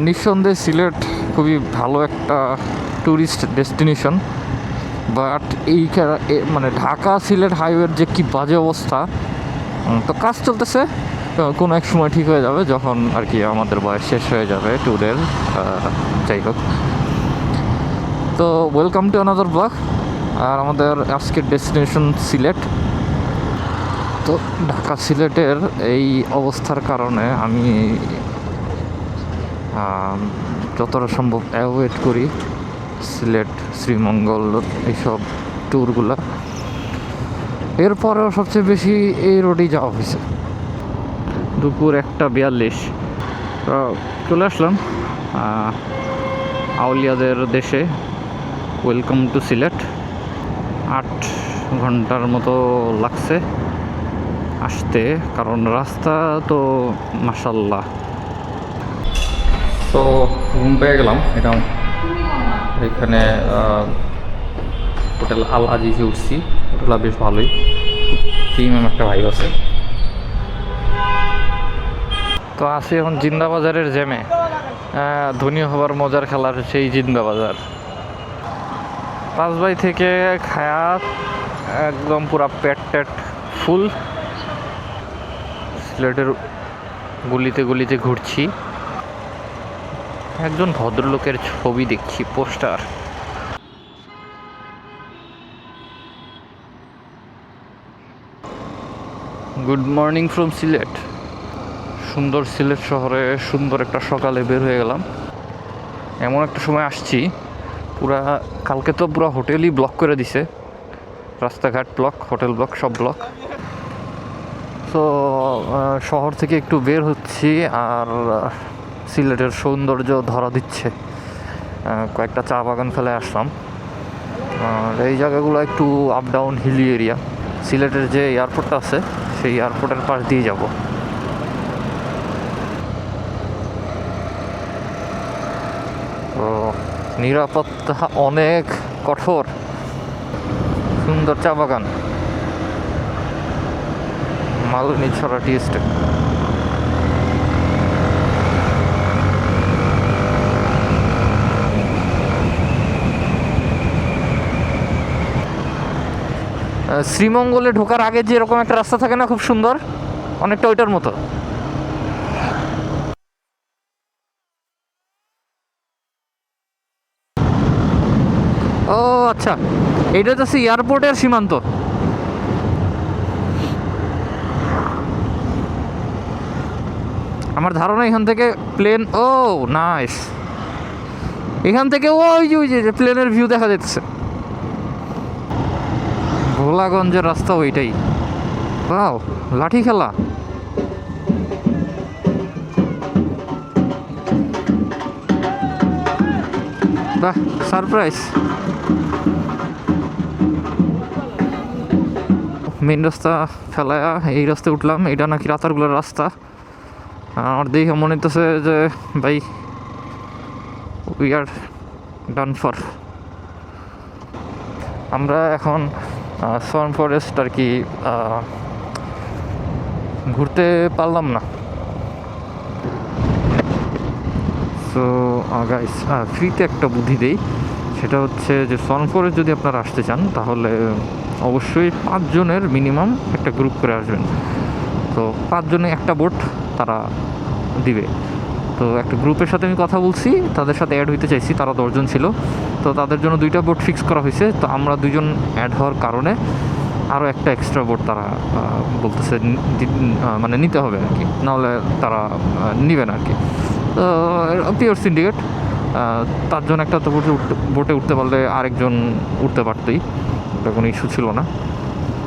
নিঃসন্দেহে সিলেট খুবই ভালো একটা ট্যুরিস্ট ডেস্টিনেশন, বাট মানে ঢাকা সিলেট হাইওয়ের যে কি বাজে অবস্থা। তো কাজ চলতেছে, কোনো এক সময় ঠিক হয়ে যাবে যখন আর কি আমাদের বয়স শেষ হয়ে যাবে ট্যুরের। যাই হোক, তো ওয়েলকাম টু আনাদার ব্লগ। আর আমাদের আজকের ডেস্টিনেশন সিলেট। তো ঢাকা সিলেটের এই অবস্থার কারণে আমি যতটা সম্ভব অ্যাভয়েড করি সিলেট শ্রীমঙ্গল এইসব ট্যুরগুলো। এরপরেও সবচেয়ে বেশি এই রোডেই যাওয়া হয়েছে। দুপুর 1:42 চলে আসলাম আউলিয়াদের দেশে। Welcome to Sylhet. 8 ঘন্টার মতো লাগছে আসতে, কারণ রাস্তা তো মাশাল্লাহ। তো রুম পেয়ে গেলাম, এটা এখানে হোটেল আল আজিজে উঠছি। হোটেলটা বেশ ভালোই, প্রিমিয়াম একটা ভাইব আছে। তো আছি এখন জিন্দাবাজারের জ্যামে, ধনী হবার মজার খেলার সেই জিন্দাবাজার। 5 থেকে খায়া একদম পুরা পেট টেট ফুল। সিলেটের গলিতে গলিতে ঘুরছি, একজন ভদ্রলোকের ছবি দেখছি, poster. Good morning from Sylhet. সুন্দর সিলেট শহরে সুন্দর একটা সকালে বের হয়ে গেলাম। এমন একটা সময় আসছি, কালকে তো পুরো হোটেলই ব্লক করে দিছে, রাস্তাঘাট ব্লক, হোটেল ব্লক, সব ব্লক। তো শহর থেকে একটু বের হচ্ছি আর সিলেটের সৌন্দর্য ধরা দিচ্ছে। কয়েকটা চা বাগান ফেলে আসলাম। আর এই জায়গাগুলো একটু আপ ডাউন হিলি এরিয়া। সিলেটের যে এয়ারপোর্টটা আছে সেই এয়ারপোর্টের পাশ দিয়ে যাব। তো নিরাপত্তা অনেক কঠোর। সুন্দর চা বাগান, মালনী ছড়া টি এস্টেট। শ্রীমঙ্গলে ঢোকার আগে যে এরকম একটা রাস্তা থাকে না, খুব সুন্দর, অনেকটা ওইটার মতো। ও আচ্ছা, এইটা তো এয়ারপোর্টের সীমান্ত। আমার ধারণা এখান থেকে প্লেন, ও নাইস, এখান থেকে ওই যে প্লেনের ভিউ দেখা যাচ্ছে। ভোলাগঞ্জের রাস্তা ওইটাই। ওয়াও, লাঠি খেলা। বাহ, সারপ্রাইজ। মেন রাস্তা ফেলায়া এই রাস্তায় উঠলাম। এটা নাকি রাতারগুলোর রাস্তা। আমার দেখে মনে হইতেছে যে ভাই উই আর ডান ফর। আমরা এখন সোয়ান ফরেস্ট আর কি ঘুরতে পারলাম না। সো গাইস, ফ্রিতে একটা বুদ্ধি দেই, সেটা হচ্ছে যে সোয়ান ফরেস্ট যদি আপনারা আসতে চান তাহলে অবশ্যই 5 জনের মিনিমাম একটা গ্রুপ করে আসবেন। তো 5 জনে একটা বোট তারা দিবে। তো একটা গ্রুপের সাথে আমি কথা বলছি, তাদের সাথে অ্যাড হইতে চাইছি, তারা 10 জন ছিল। তো তাদের জন্য 2টা বোট ফিক্স করা হয়েছে। তো আমরা 2 জন অ্যাড হওয়ার কারণে আরও একটা এক্সট্রা বোট তারা বলতেছে মানে নিতে হবে আর কি, নাহলে তারা নেবে না আর কি। তো পিওর সিন্ডিকেট। তার জন্য একটা তো বোটে উঠতে পারলে আরেকজন উঠতে পারতই, ওটা কোনো ইস্যু ছিল না।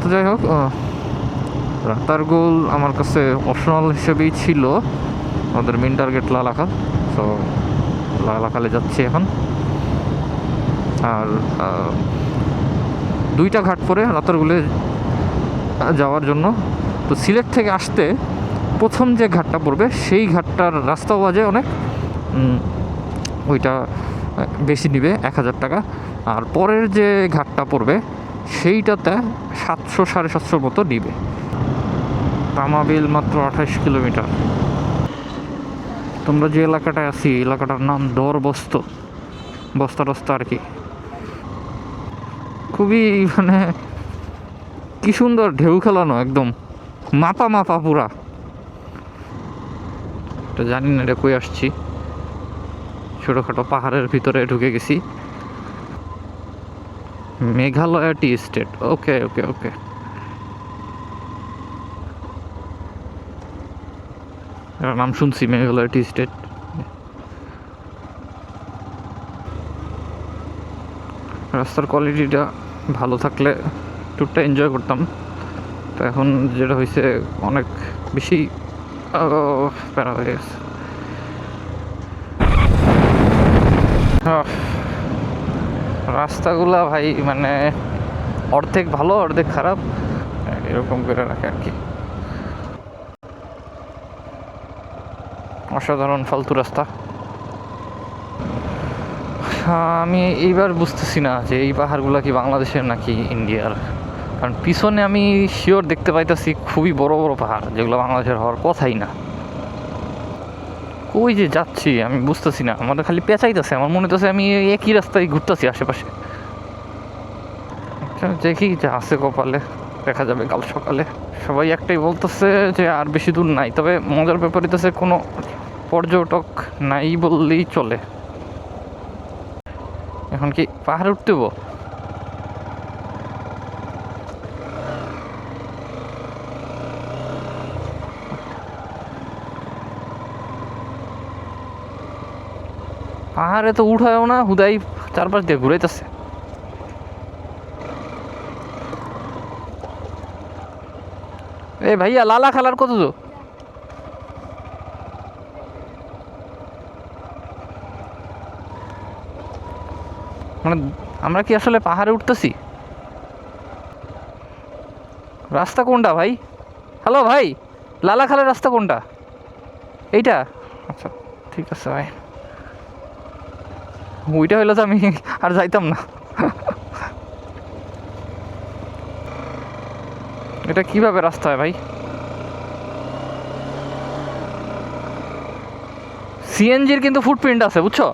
তো যাই হোক, রাতারগুল আমার কাছে অপশনাল হিসেবেই ছিল। আমাদের মেন টার্গেট লালাখাল। তো লালাখালে যাচ্ছি এখন। আর 2টা ঘাট পরে রাতারগুলে যাওয়ার জন্য। তো সিলেট থেকে আসতে প্রথম যে ঘাটটা পড়বে সেই ঘাটটার রাস্তাও বাজে অনেক, ওইটা বেশি নিবে 1000 টাকা। আর পরের যে ঘাটটা পড়বে সেইটাতে 700-750 মতো নিবে। তামাবিল মাত্র 28 কিলোমিটার। তোমরা যে এলাকাটায় আছি এলাকাটার নাম দরবস্ত, বস্তা টস্তা আর কি। খুবই মানে কি সুন্দর ঢেউ খেলানো, একদম মাপা মাপা পুরা। এটা জানি না এটা কই আসছি, ছোটোখাটো পাহাড়ের ভিতরে ঢুকে গেছি। মেঘালয় টি স্টেট, ওকে ওকে ওকে। নাম শুনছি মেঘালয় টি স্টেট। রাস্তার কোয়ালিটিটা ভালো থাকলে ট্যুরটা এনজয় করতাম। তো এখন যেটা হয়েছে অনেক বেশি প্যারা হয়ে গেছে। রাস্তাগুলা ভাই মানে অর্ধেক ভালো অর্ধেক খারাপ, এরকম করে রাখে আর কি। অসাধারণ ফালতু রাস্তা। আমি এইবার বুঝতেছি না যে এই পাহাড়গুলো কি বাংলাদেশের নাকি ইন্ডিয়ার, কারণ পিছনে আমি শিওর দেখতে পাইতেছি খুবই বড় বড় পাহাড় যেগুলো বাংলাদেশের হওয়ার কথাই না। কই যে যাচ্ছি আমি বুঝতেছি না, আমাদের খালি পেঁচাইতেছে। আমার মনে হচ্ছে আমি একই রাস্তায় ঘুরতেছি আশেপাশে। দেখি যে আছে কপালে, দেখা যাবে কাল সকালে। সবাই একটাই বলতেছে যে আর বেশি দূর নাই, তবে মজার ব্যাপার হইতেছে কোনো পর্যটক নাই বললেই চলে। এখন কি পাহাড়ে উঠতে হবো? পাহাড়ে তো উঠায়ও না, হুদাই চারপাশ দিয়ে ঘুরাইতেছে। এ ভাইয়া লালা খালার কত তো? মানে আমরা কি আসলে পাহাড়ে উঠতেছি? রাস্তা কোনটা ভাই? হ্যালো ভাই, লালা খালার রাস্তা কোনটা? এইটা? আচ্ছা ঠিক আছে ভাই, ওইটা হইলে তো আমি আর যাইতাম না। এটা কিভাবে রাস্তা হয় ভাই? সিএনজির কিন্তু ফুটপ্রিন্ট আছে বুঝছো।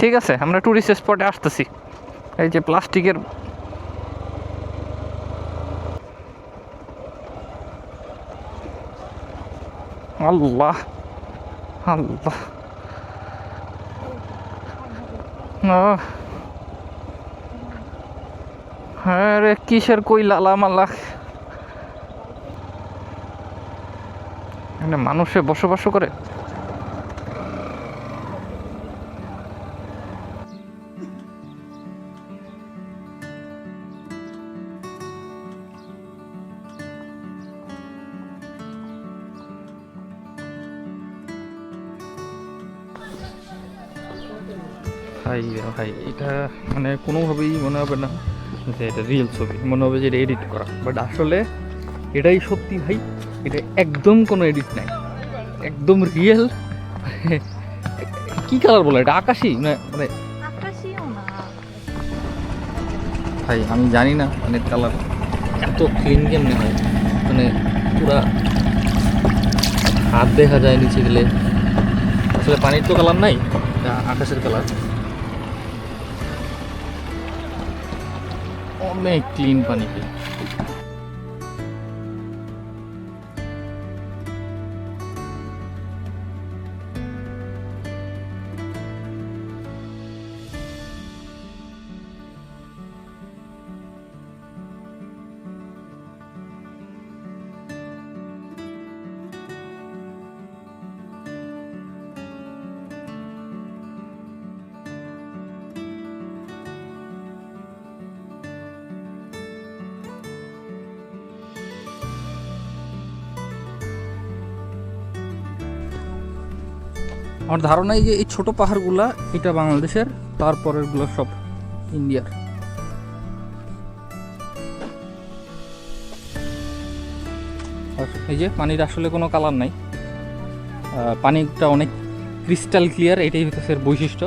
ঠিক আছে, আমরা টুরিস্ট স্পটে আসতেছি। এই যে প্লাস্টিকের আল্লাহ আল্লাহ, হ্যাঁ রে, কিসের কই লালা মালা? এখানে মানুষে বসবাস করে। ভাই ভাই এটা মানে কোনোভাবেই মনে হবে না যে এটা রিয়েল ছবি, মনে হবে যে এটা এডিট করা, বাট আসলে এটাই সত্যি ভাই। এটা একদম কোনো এডিট নাই, একদম রিয়েল। কি কালার বলে এটা? আকাশি না মানে ভাই আমি জানি না মানে কালার এত ক্লিন কেমনে হয়, মানে পুরা হাত দেখা যায় নিচে গেলে। আসলে পানির তো কালার নাই, আকাশের কালার। অনেক ক্লিন পানি। আমার ধারণা এই যে এই ছোট পাহাড়গুলা এটা বাংলাদেশের, তারপরেরগুলো সব ইন্ডিয়ার। এই যে পানির আসলে কোনো কালার নাই, পানিটা অনেক ক্রিস্টাল ক্লিয়ার, এটাই হচ্ছে বৈশিষ্ট্য।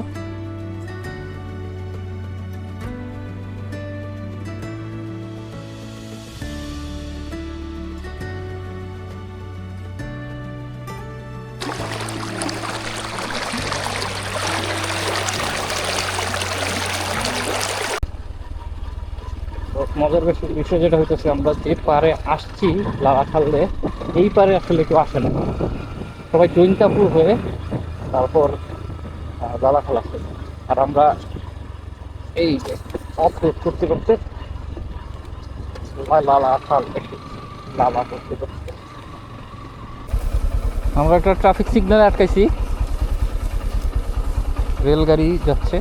মজার বিষয় যেটা হইতেছে, আমরা যে পারে আসছি লালাখালে, এই পারে আসলে কেউ আসে না, সবাই জৈন্তাপুর হয়ে তারপর লালাখাল আসে। আর আমরা এই যে অফ রোড করতে করতে লালাখাল লালা করতে করতে আমরা একটা ট্রাফিক সিগন্যালে আটকাইছি, রেলগাড়ি যাচ্ছে।